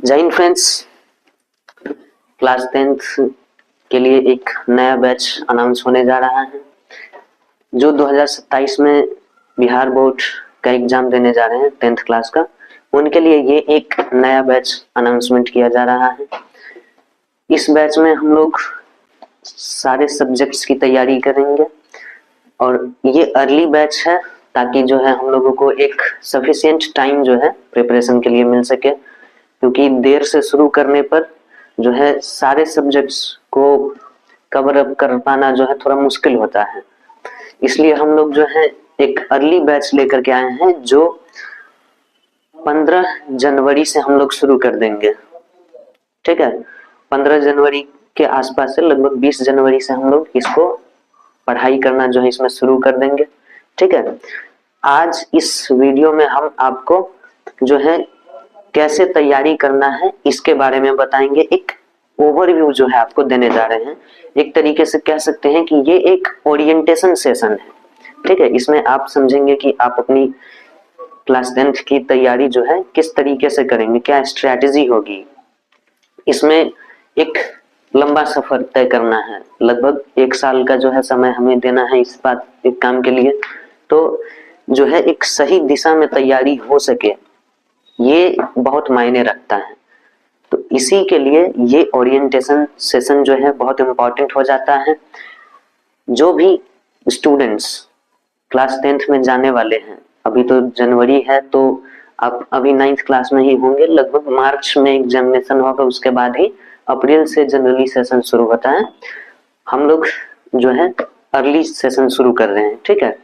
जय Hind friends, class 10th के लिए एक नया बैच अनाउंस होने जा रहा है। जो 2027 में बिहार बोर्ड का एग्जाम देने जा रहे हैं 10th क्लास का, उनके लिए ये एक नया बैच अनाउंसमेंट किया जा रहा है। इस बैच में हम लोग सारे सब्जेक्ट्स की तैयारी करेंगे और ये अर्ली बैच है ताकि जो है हम लोगों को एक सफिशिएंट टाइम जो है प्रिपरेशन के लिए मिल सके, क्योंकि देर से शुरू करने पर जो है सारे सब्जेक्ट्स को कवर अप कर पाना जो है थोड़ा मुश्किल होता है। इसलिए हम लोग जो है एक अर्ली बैच लेकर के आए हैं जो 15 जनवरी से हम लोग शुरू कर देंगे। ठीक है, 15 जनवरी के आसपास से लगभग 20 जनवरी से हम लोग इसको पढ़ाई करना जो है इसमें शुरू कर देंगे। ठीक है, आज इस वीडियो में हम आपको जो है कैसे तैयारी करना है इसके बारे में बताएंगे। एक ओवरव्यू जो है आपको देने जा रहे हैं। एक तरीके से कह सकते हैं कि ये एक ओरिएंटेशन सेशन है। ठीक है, इसमें आप समझेंगे कि आप अपनी क्लास 10th की तैयारी जो है किस तरीके से करेंगे, क्या स्ट्रैटेजी होगी। इसमें एक लंबा सफर तय करना है, लगभग 1 साल का जो है समय हमें देना है इस बात एक काम के लिए। तो जो है एक सही दिशा में तैयारी हो सके, ये बहुत मायने रखता है। तो इसी के लिए ये ओरिएंटेशन सेशन जो है बहुत इंपॉर्टेंट हो जाता है। जो भी स्टूडेंट्स क्लास 10th में जाने वाले हैं, अभी तो जनवरी है तो आप अभी 9th क्लास में ही होंगे, लगभग मार्च में एग्जामिनेशन होगा, उसके बाद ही अप्रैल से जनरली सेशन शुरू होता है। हम लोग जो है अर्ली सेशन शुरू कर रहे हैं। ठीक है,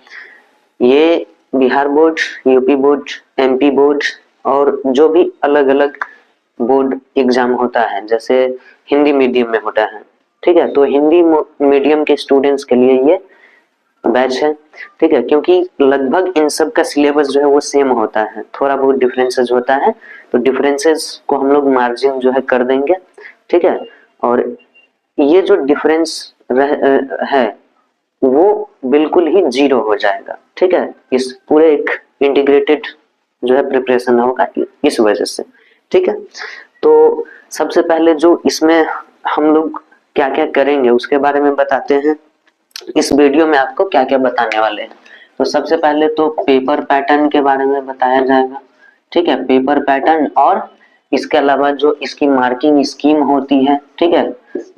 ये Bihar board, UP board, MP board और जो भी अलग अलग बोर्ड एग्जाम होता है, जैसे हिंदी मीडियम में होता है। ठीक है, तो हिंदी मीडियम के स्टूडेंट्स के लिए ये बैच है। ठीक है, क्योंकि लगभग इन सब का सिलेबस जो है वो सेम होता है, थोड़ा बहुत डिफरेंसेस होता है, तो डिफरेंसेस को हम लोग मार्जिन जो है कर देंगे। ठीक है, और ये जो डिफरेंस है वो बिल्कुल ही जीरो हो जाएगा। ठीक है, इस पूरे एक इंटीग्रेटेड जो है प्रिपरेशन होगा इस वजह से। ठीक है, तो सबसे पहले जो इसमें हम लोग क्या क्या करेंगे उसके बारे में बताते हैं। इस वीडियो में आपको क्या क्या बताने वाले हैं। तो सबसे पहले तो पेपर पैटर्न के बारे में बताया जाएगा। ठीक है, पेपर पैटर्न और इसके अलावा जो इसकी मार्किंग स्कीम होती है, ठीक है,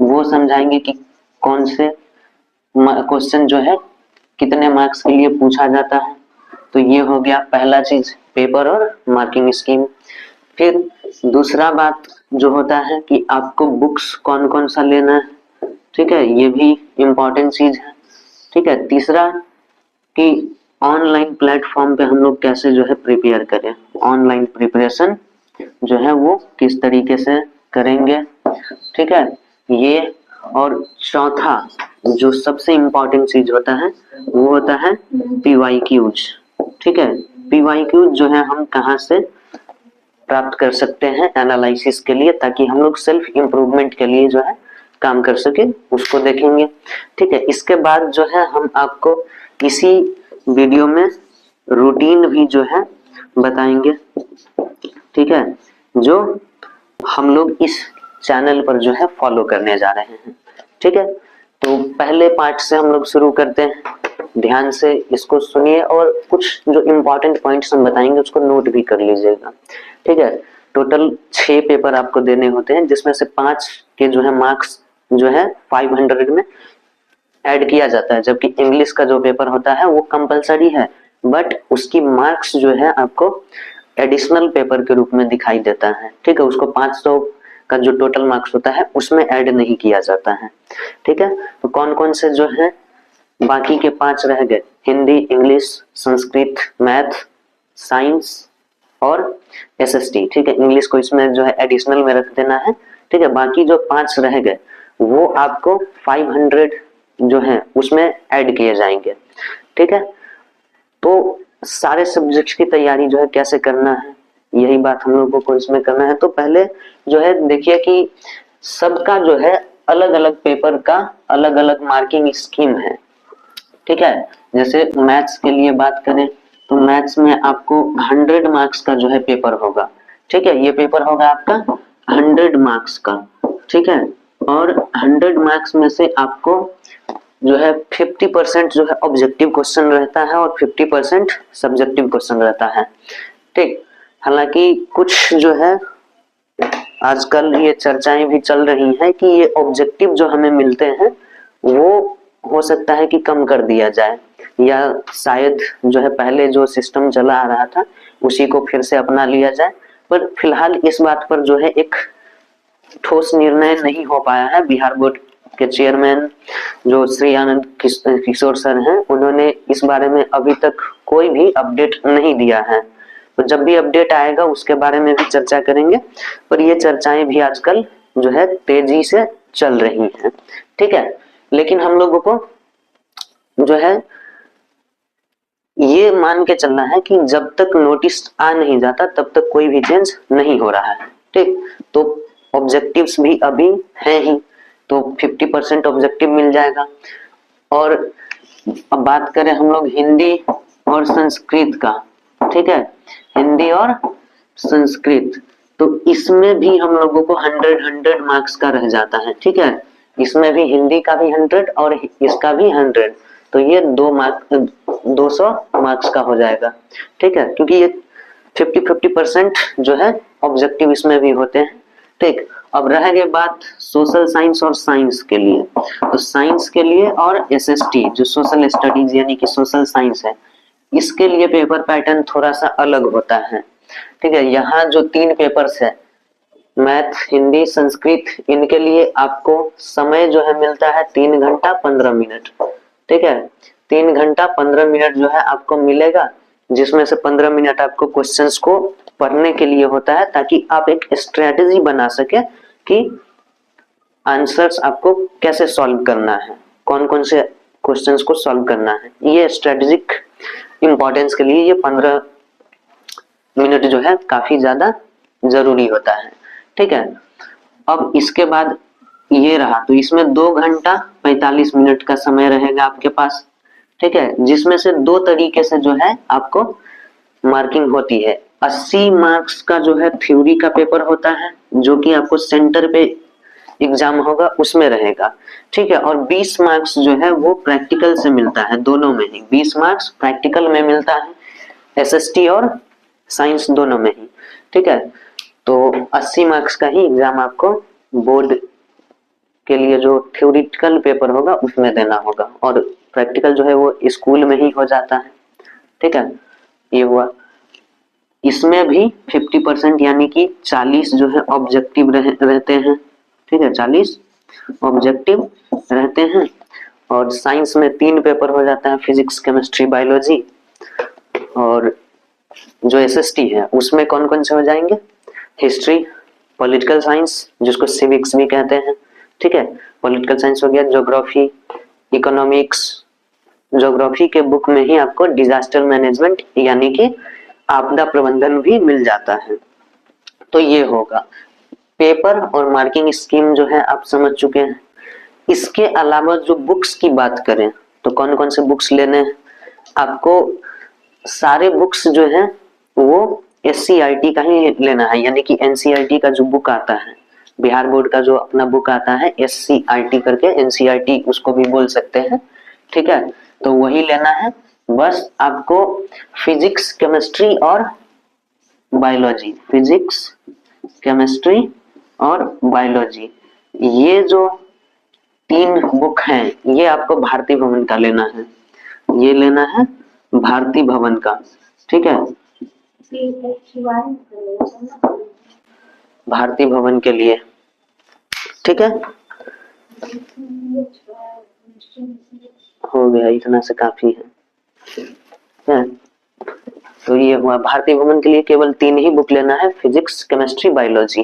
वो समझाएंगे कि कौन से क्वेश्चन जो है कितने मार्क्स के लिए पूछा जाता है। तो ये हो गया पहला चीज, पेपर और मार्किंग स्कीम। फिर दूसरा बात जो होता है कि आपको बुक्स कौन कौन सा लेना है। ठीक है, ये भी इम्पोर्टेंट चीज है। ठीक है, तीसरा कि ऑनलाइन प्लेटफॉर्म पे हम लोग कैसे जो है प्रिपेयर करें, ऑनलाइन प्रिपरेशन जो है वो किस तरीके से करेंगे। ठीक है, ये और चौथा जो सबसे इम्पोर्टेंट चीज होता है वो होता है पीवाईक्यूज। ठीक है, पीवाईक्यूज जो है हम कहाँ से प्राप्त कर सकते हैं एनालिसिस के लिए, ताकि हम लोग सेल्फ इम्प्रूवमेंट के लिए जो है काम कर सके, उसको देखेंगे। ठीक है, इसके बाद जो है हम आपको इसी वीडियो में रूटीन भी जो है बताएंगे। ठीक है, जो हम लोग इस चैनल पर जो है फॉलो करने जा रहे हैं। ठीक है, तो पहले पार्ट से हम लोग शुरू करते हैं, ध्यान से इसको सुनिए और कुछ जो इम्पोर्टेंट पॉइंट्स हम बताएंगे उसको नोट भी कर लीजिएगा। ठीक है, टोटल 6 पेपर आपको देने होते हैं, जिसमें से 5 के जो है मार्क्स जो है 500 में ऐड किया जाता है, जबकि इंग्लिश का जो पेपर होता है वो कंपलसरी है, बट उसकी मार्क्स जो है आपको एडिशनल पेपर के रूप में दिखाई देता है। ठीक है, उसको 500 का जो टोटल मार्क्स होता है उसमें ऐड नहीं किया जाता है। ठीक है, तो कौन कौन से जो है बाकी के 5 रह गए, Hindi, English, Sanskrit, math, science और एसएसटी। ठीक है, इंग्लिश को इसमें जो है एडिशनल में रख देना है। ठीक है, बाकी जो 5 रह गए वो आपको 500 जो है उसमें ऐड किए जाएंगे। ठीक है, तो सारे सब्जेक्ट्स की तैयारी जो है कैसे करना है, यही बात हम लोगों को इसमें करना है। तो पहले जो है देखिए कि सबका जो है अलग अलग पेपर का अलग अलग मार्किंग स्कीम है। ठीक है, जैसे मैथ्स के लिए बात करें तो मैथ्स में आपको 100 मार्क्स का जो है पेपर होगा। ठीक है, ये पेपर होगा आपका 100 मार्क्स का, ठीक है। और 100 मार्क्स में से आपको जो है 50% जो है ऑब्जेक्टिव क्वेश्चन रहता है और 50% सब्जेक्टिव क्वेश्चन रहता है, ठीक। हालांकि कुछ जो है आजकल ये चर्चाएं भी चल रही हैं कि ये ऑब्जेक्टिव जो हमें मिलते हैं वो हो सकता है कि कम कर दिया जाए, या शायद जो है पहले जो सिस्टम चला आ रहा था उसी को फिर से अपना लिया जाए। पर फिलहाल इस बात पर जो है एक ठोस निर्णय नहीं हो पाया है। बिहार बोर्ड के चेयरमैन जो श्री आनंद किशोर सर हैं, उन्होंने इस बारे में अभी तक कोई भी अपडेट नहीं दिया है। तो जब भी अपडेट आएगा उसके बारे में भी चर्चा करेंगे। पर ये चर्चाएं भी आजकल जो है तेजी से चल रही हैं, ठीक है। लेकिन हम लोगों को जो है ये मान के चलना है कि जब तक नोटिस आ नहीं जाता तब तक कोई भी चेंज नहीं हो रहा है, ठीक। तो ऑब्जेक्टिव्स भी अभी हैं ही, तो 50% ऑब्जेक्टिव मिल जाएगा। और अब बात करें हम लोग हिंदी और संस्कृत का, ठीक है, हिंदी और संस्कृत, तो इसमें भी हम लोगों को 100 मार्क्स का रह जाता है, ठीक है। इसमें भी हिंदी का भी 100 और इसका भी 100, तो ये 200 मार्क्स का हो जाएगा, ठीक है। क्योंकि ये 50% जो है ऑब्जेक्टिव इसमें भी होते हैं, ठीक। अब रह गई बात सोशल साइंस और साइंस के लिए। तो साइंस के लिए और एसएसटी जो सोशल स्टडीज यानी कि सोशल साइंस है, इसके लिए पेपर पैटर्न थोड़ा सा अलग होता है, ठीक है। यहाँ जो 3 पेपर्स है, मैथ, हिंदी, संस्कृत, इनके लिए आपको समय जो है मिलता है 3 घंटा 15 मिनट, ठीक है। 3 घंटा 15 मिनट जो है आपको मिलेगा, जिसमें से 15 मिनट आपको क्वेश्चंस को पढ़ने के लिए होता है, ताकि आप एक स्ट्रेटेजी बना सके कि आंसर्स आपको कैसे सॉल्व करना है, कौन कौन से क्वेश्चंस को सॉल्व करना है। ये स्ट्रेटेजिक इंपॉर्टेंस के लिए ये 15 मिनट जो है काफी ज्यादा जरूरी होता है, ठीक है। अब इसके बाद ये रहा, तो इसमें 2 घंटा 45 मिनट का समय रहेगा आपके पास, ठीक है। जिसमें से 2 तरीके से जो है आपको मार्किंग होती है। 80 मार्क्स का जो है थ्योरी का पेपर होता है, जो कि आपको सेंटर पे एग्जाम होगा उसमें रहेगा, ठीक है। और 20 मार्क्स जो है वो प्रैक्टिकल से मिलता है, दोनों में ही 20 मार्क्स प्रैक्टिकल में मिलता है, एसएसटी और साइंस दोनों में ही, ठीक है। तो 80 मार्क्स का ही एग्जाम आपको बोर्ड के लिए जो थ्योरिटिकल पेपर होगा उसमें देना होगा, और प्रैक्टिकल जो है वो स्कूल में ही हो जाता है, ठीक है। ये हुआ। इसमें भी 50% यानी कि 40 जो है ऑब्जेक्टिव रहते हैं, ठीक है, 40 ऑब्जेक्टिव रहते हैं। और साइंस में 3 पेपर हो जाता है, फिजिक्स, केमिस्ट्री, बायोलॉजी। और जो एसएसटी है उसमें कौन कौन से हो जाएंगे, हिस्ट्री, पॉलिटिकल साइंस जिसको सिविक्स भी कहते हैं, ठीक है, पॉलिटिकल साइंस हो गया, ज्योग्राफी, इकोनॉमिक्स। ज्योग्राफी के बुक में ही आपको डिजास्टर मैनेजमेंट यानी कि आपदा प्रबंधन भी मिल जाता है। तो ये होगा पेपर और मार्किंग स्कीम जो है आप समझ चुके हैं। इसके अलावा जो बुक्स की बात करें तो कौन कौन से बुक्स लेने हैं आपको, सारे बुक्स जो है वो एससीईआरटी का ही लेना है, यानी कि एनसीईआरटी का जो बुक आता है, बिहार बोर्ड का जो अपना बुक आता है एससीईआरटी करके, एनसीईआरटी उसको भी बोल सकते हैं, ठीक है। तो वही लेना है। बस आपको फिजिक्स, केमिस्ट्री और बायोलॉजी, फिजिक्स, केमिस्ट्री और बायोलॉजी, ये जो 3 बुक हैं ये आपको भारती भवन का लेना है, ये लेना है भारती भवन का, ठीक है, भारती भवन के लिए, ठीक है। हो गया, इतना से काफी है। तो ये हुआ भारती भवन के लिए, केवल 3 ही बुक लेना है, फिजिक्स, केमिस्ट्री, बायोलॉजी,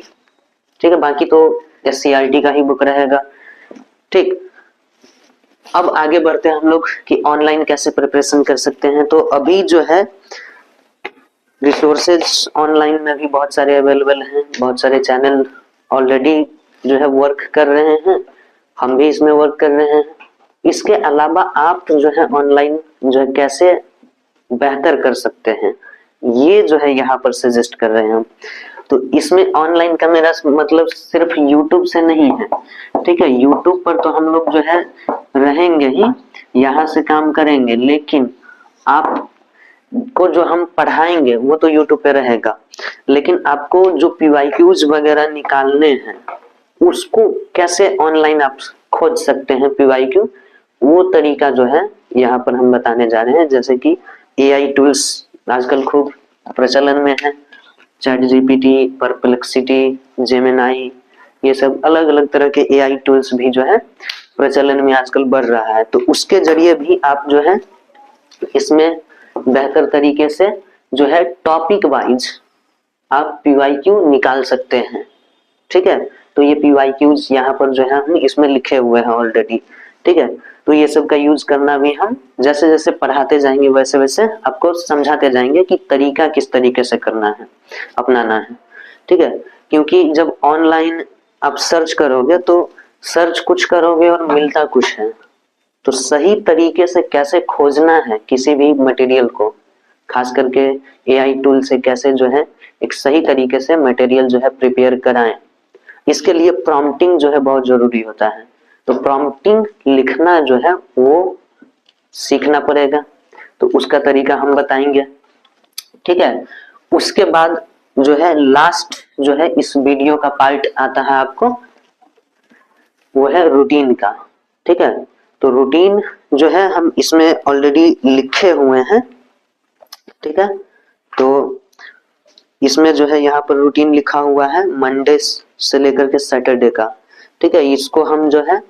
ठीक है। बाकी तो एससीईआरटी का ही बुक रहेगा, ठीक। अब आगे बढ़ते हैं हम लोग कि ऑनलाइन कैसे प्रिपरेशन कर सकते हैं। तो अभी जो है रिसोर्सेज ऑनलाइन में भी बहुत सारे अवेलेबल हैं, बहुत सारे चैनल ऑलरेडी जो है वर्क कर रहे हैं, हम भी इसमें वर्क कर रहे हैं। इसके अलावा आप जो है ऑनलाइन जो है कैसे बेहतर कर सकते हैं, ये जो है यहाँ पर सजेस्ट कर रहे हैं हम। तो इसमें ऑनलाइन का मेरा मतलब सिर्फ यूट्यूब से नहीं है, ठीक है। यूट्यूब पर तो हम लोग जो है रहेंगे ही, यहाँ से काम करेंगे, लेकिन आप को जो हम पढ़ाएंगे वो तो यूट्यूब पे रहेगा, लेकिन आपको जो पीवाईक्यूज वगैरह निकालने हैं उसको कैसे ऑनलाइन आप खोज सकते हैं पीवाईक्यू, वो तरीका जो है यहाँ पर हम बताने जा रहे हैं। जैसे कि एआई टूल्स आजकल खूब प्रचलन में है, चैट जीपीटी, परप्लेक्सिटी, जेमिनाई, ये सब अलग अलग तरह के एआई टूल्स भी जो है प्रचलन में आजकल बढ़ रहा है। तो उसके जरिए भी आप जो है इसमें बेहतर तरीके से जो है टॉपिक वाइज आप पीवाईक्यू निकाल सकते हैं, ठीक है। तो ये पीवाईक्यूज यहाँ पर जो है हम इसमें लिखे हुए हैं ऑलरेडी, ठीक है। तो ये सब का यूज करना भी हम जैसे जैसे पढ़ाते जाएंगे वैसे वैसे आपको समझाते जाएंगे कि तरीका किस तरीके से करना है, अपनाना है, ठीक है। क्योंकि जब ऑनलाइन आप सर्च करोगे तो सर्च कुछ करोगे और मिलता कुछ है, तो सही तरीके से कैसे खोजना है किसी भी मटेरियल को, खास करके एआई टूल से कैसे जो है एक सही तरीके से मटेरियल जो है प्रिपेयर कराएं, इसके लिए प्रॉम्प्टिंग जो है बहुत जरूरी होता है। तो प्रॉम्प्टिंग लिखना जो है वो सीखना पड़ेगा, तो उसका तरीका हम बताएंगे, ठीक है। उसके बाद जो है लास्ट जो है इस वीडियो का पार्ट आता है आपको, वो है रूटीन का, ठीक है। तो रूटीन जो है हम इसमें ऑलरेडी लिखे हुए हैं, ठीक है। तो इसमें जो है यहाँ पर रूटीन लिखा हुआ है मंडे से लेकर के सैटरडे का, ठीक है। इसको हम जो है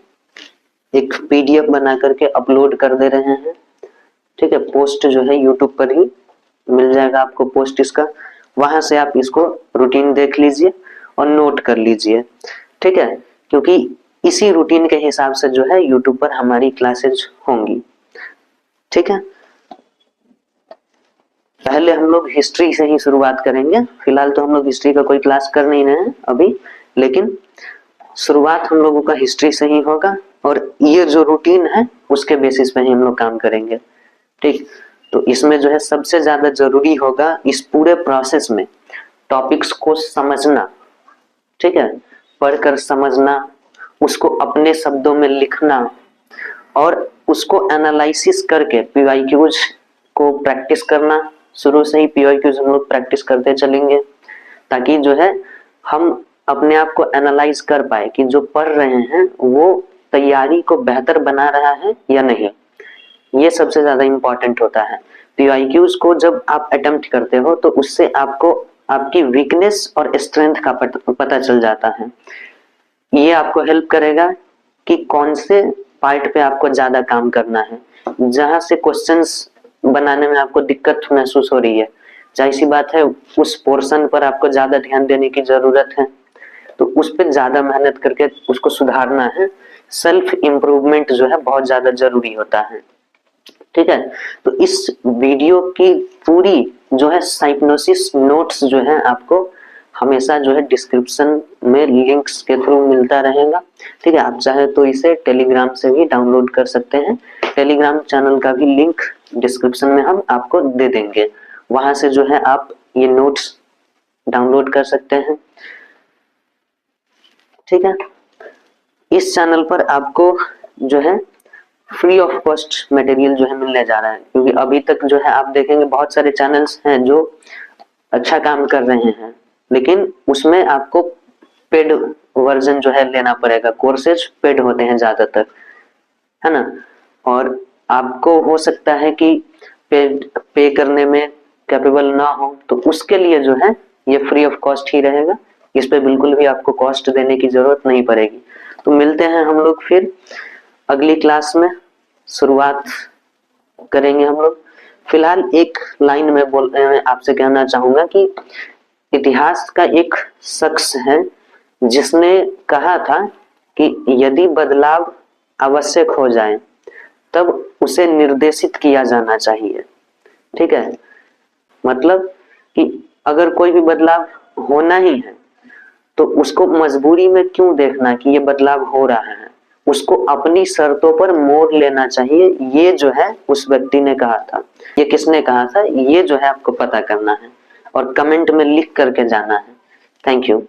एक पीडीएफ बना करके अपलोड कर दे रहे हैं, ठीक है। पोस्ट जो है यूट्यूब पर ही मिल जाएगा आपको पोस्ट इसका, वहां से आप इसको रूटीन देख लीजिए और नोट कर लीजिए, ठीक है। क्योंकि इसी रूटीन के हिसाब से जो है यूट्यूब पर हमारी क्लासेज होंगी, ठीक है। पहले हम लोग हिस्ट्री से ही शुरुआत करेंगे, फिलहाल तो हम लोग हिस्ट्री का कोई क्लास कर नहीं रहे हैं अभी, लेकिन शुरुआत हम लोगों का हिस्ट्री से ही होगा और ये जो रूटीन है उसके बेसिस पे ही हम लोग काम करेंगे, ठीक। तो इसमें जो है सबसे ज्यादा जरूरी होगा इस पूरे प्रोसेस में टॉपिक्स को समझना, ठीक है, पढ़कर समझना, उसको अपने शब्दों में लिखना और उसको एनालिसिस करके पीवाईक्यूज को प्रैक्टिस करना। शुरू से ही पीवाईक्यूज हम लोग प्रैक्टिस करते चलेंगे ताकि जो है हम अपने आप को एनालाइज कर पाए कि जो पढ़ रहे हैं वो तैयारी को बेहतर बना रहा है या नहीं। ये सबसे ज्यादा इंपॉर्टेंट होता है। पीवाईक्यूज को जब आप अटेम्प्ट करते हो तो उससे आपको आपकी वीकनेस और स्ट्रेंथ का पता चल जाता है। ये आपको हेल्प करेगा कि कौन से पार्ट पे आपको ज्यादा काम करना है, जहां से क्वेश्चंस बनाने में आपको दिक्कत महसूस हो रही है, जाहिर सी बात है उस पोर्शन पर आपको ज्यादा ध्यान देने की जरूरत है, तो उस पर ज्यादा मेहनत करके उसको सुधारना है। सेल्फ इम्प्रूवमेंट जो है बहुत ज्यादा जरूरी होता है, ठीक है। तो इस वीडियो की पूरी जो है साइक्नोसिस नोट्स जो है आपको हमेशा जो है डिस्क्रिप्शन में लिंक्स के थ्रू मिलता रहेगा, ठीक है। आप चाहे तो इसे टेलीग्राम से भी डाउनलोड कर सकते हैं, टेलीग्राम चैनल का भी लिंक डिस्क्रिप्शन में हम आपको दे देंगे, वहां से जो है आप ये नोट्स डाउनलोड कर सकते हैं, ठीक है। इस चैनल पर आपको जो है फ्री ऑफ कॉस्ट मटेरियल जो है मिलने जा रहा है, क्योंकि अभी तक जो है आप देखेंगे बहुत सारे चैनल्स हैं जो अच्छा काम कर रहे हैं, लेकिन उसमें आपको पेड वर्जन जो है लेना पड़ेगा, कोर्सेज पेड होते हैं ज्यादातर, है ना। और आपको हो सकता है कि पे करने में कैपेबल ना हो, तो उसके लिए जो है ये फ्री ऑफ कॉस्ट ही रहेगा, इस पे बिल्कुल भी आपको कॉस्ट देने की जरूरत नहीं पड़ेगी। तो मिलते हैं हम लोग फिर अगली क्लास में, शुरुआत करेंगे हम लोग। फिलहाल एक लाइन में मैं आपसे कहना चाहूंगा कि इतिहास का एक शख्स है जिसने कहा था कि यदि बदलाव आवश्यक हो जाए तब उसे निर्देशित किया जाना चाहिए, ठीक है। मतलब कि अगर कोई भी बदलाव होना ही है तो उसको मजबूरी में क्यों देखना कि ये बदलाव हो रहा है, उसको अपनी शर्तों पर मोड़ लेना चाहिए। ये जो है उस व्यक्ति ने कहा था। ये किसने कहा था ये जो है आपको पता करना है और कमेंट में लिख करके जाना है थैंक यू।